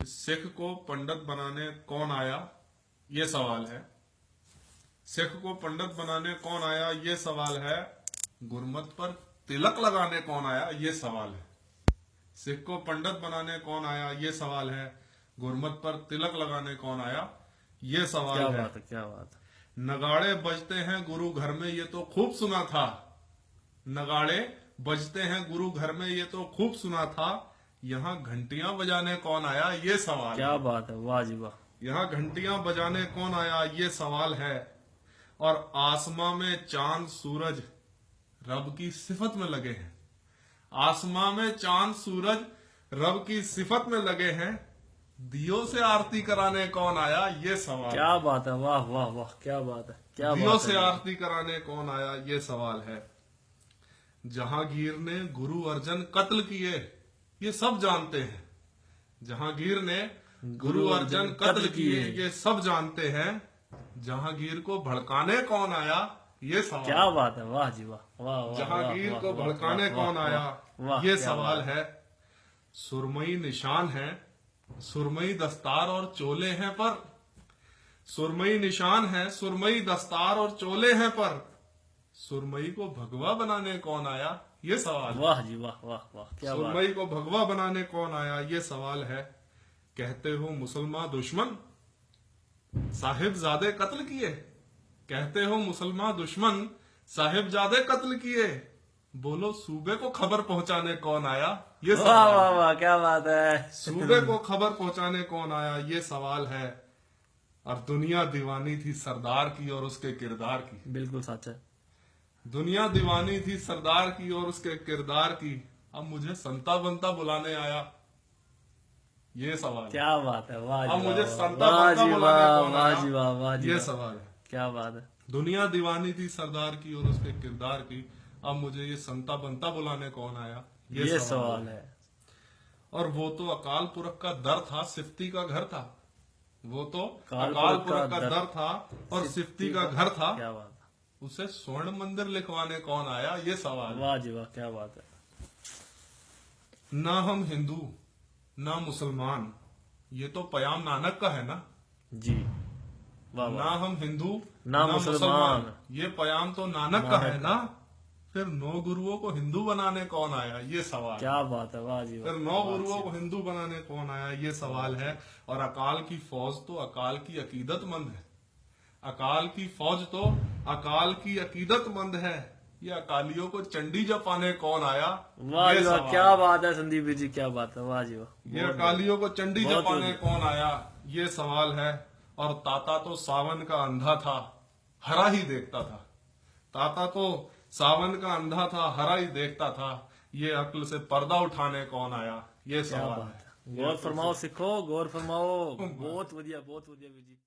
सिख को पंडित बनाने कौन आया, ये सवाल है। सिख को पंडित बनाने कौन आया, ये सवाल है। गुरमत पर तिलक लगाने कौन आया, ये सवाल है। सिख को पंडित बनाने कौन आया, ये सवाल है। गुरमत पर तिलक लगाने कौन आया, ये सवाल है। क्या बात है, क्या बात है। नगाड़े बजते हैं गुरु घर में, ये तो खूब सुना था। नगाड़े बजते हैं गुरु घर में, ये तो खूब सुना था। यहाँ घंटियां बजाने कौन आया, ये सवाल क्या है। बात है, वाह जी वाह। यहाँ घंटियां बजाने कौन आया, ये सवाल है। और आसमां में चांद सूरज रब की सिफत में लगे हैं। आसमां में चांद सूरज रब की सिफत में लगे हैं। दियों से आरती कराने कौन आया, ये सवाल। क्या बात है, वाह वाह वाह, क्या बात है, क्या दियों बात से है। आरती कराने कौन आया, ये सवाल है। जहांगीर ने गुरु अर्जन कत्ल किए, ये सब जानते हैं। जहांगीर ने गुरु अर्जन कत्ल किए, ये सब जानते हैं। जहांगीर को भड़काने कौन आया, ये सवाल। क्या बात है, वाह जी वाह, वाह वाह। जहांगीर वाह, को वाह, भड़काने वाह, कौन वाह, आया, वाह, ये क्या सवाल बात है। सुरमई निशान है, सुरमई दस्तार और चोले हैं पर। सुरमई निशान है, सुरमई दस्तार और चोले हैं पर। सुरमई को भगवा बनाने कौन आया, ये सवाल है। वाह जी वाह, वाह वाह, क्या बात। सुरमई को भगवा बनाने कौन आया, ये सवाल है। कहते हो मुसलमान दुश्मन साहिबजादे कत्ल किए। कहते हो मुसलमान दुश्मन साहिबजादे कत्ल किए। बोलो सूबे को खबर पहुंचाने कौन आया, ये वाह सवाल वाह है। वाह, क्या बात है। सूबे को खबर पहुंचाने कौन आया, ये सवाल है। और दुनिया दीवानी थी सरदार की और उसके किरदार की। बिल्कुल सच है। दुनिया दीवानी थी सरदार की और उसके किरदार की। अब मुझे संता बनता बुलाने आया, ये सवाल है। क्या बात है, वाह अब जी मुझे वाह, संता वाह बनता जी बुलाने वाह, कौन वाह आया, जी वाह, वाह जी ये वाह। सवाल है। क्या बात है। दुनिया दीवानी थी सरदार की और उसके किरदार की। अब मुझे ये संता बनता बुलाने कौन आया, ये सवाल है। और वो तो अकाल पुरख का दर था, सिफ्ती का घर था। वो तो अकाल अकाल पुरख पुरख का का दर था और सिफ्ती का घर था। क्या बात उसे स्वर्ण मंदिर लिखवाने कौन आया, ये सवाल है, है। वाह जी वाह, क्या बात है। ना हम हिंदू ना मुसलमान, ये तो पयाम नानक का है ना। जी वाह ना वाह। हम हिंदू ना मुसलमान, ये पयाम तो नानक का है ना। फिर 9 गुरुओं को हिंदू बनाने कौन आया, ये सवाल। क्या बात है, वाह जी वाह। फिर 9 गुरुओं को हिंदू बनाने कौन आया, ये सवाल है। और अकाल की फौज तो अकाल की अकीदतमंद है। अकाल की फौज तो अकाल की अकीदतमंद है। ये अकालियों को चंडी जपाने कौन आया, वाह ये जी वाह, सवाल क्या है। बात है संदीप जी, क्या बात है, वाह जी वाह। ये अकालियों को चंडी बहुत जपाने बढ़िया। कौन आया, ये सवाल है। और ताता तो सावन का अंधा था, हरा ही देखता था। ताता तो सावन का अंधा था, हरा ही देखता था। ये अक्ल से पर्दा उठाने कौन आया, ये क्या सवाल बात है। है। गौर फरमाओ सिखो, गौर फरमाओ। बहुत बढ़िया, बहुत बढ़िया जी।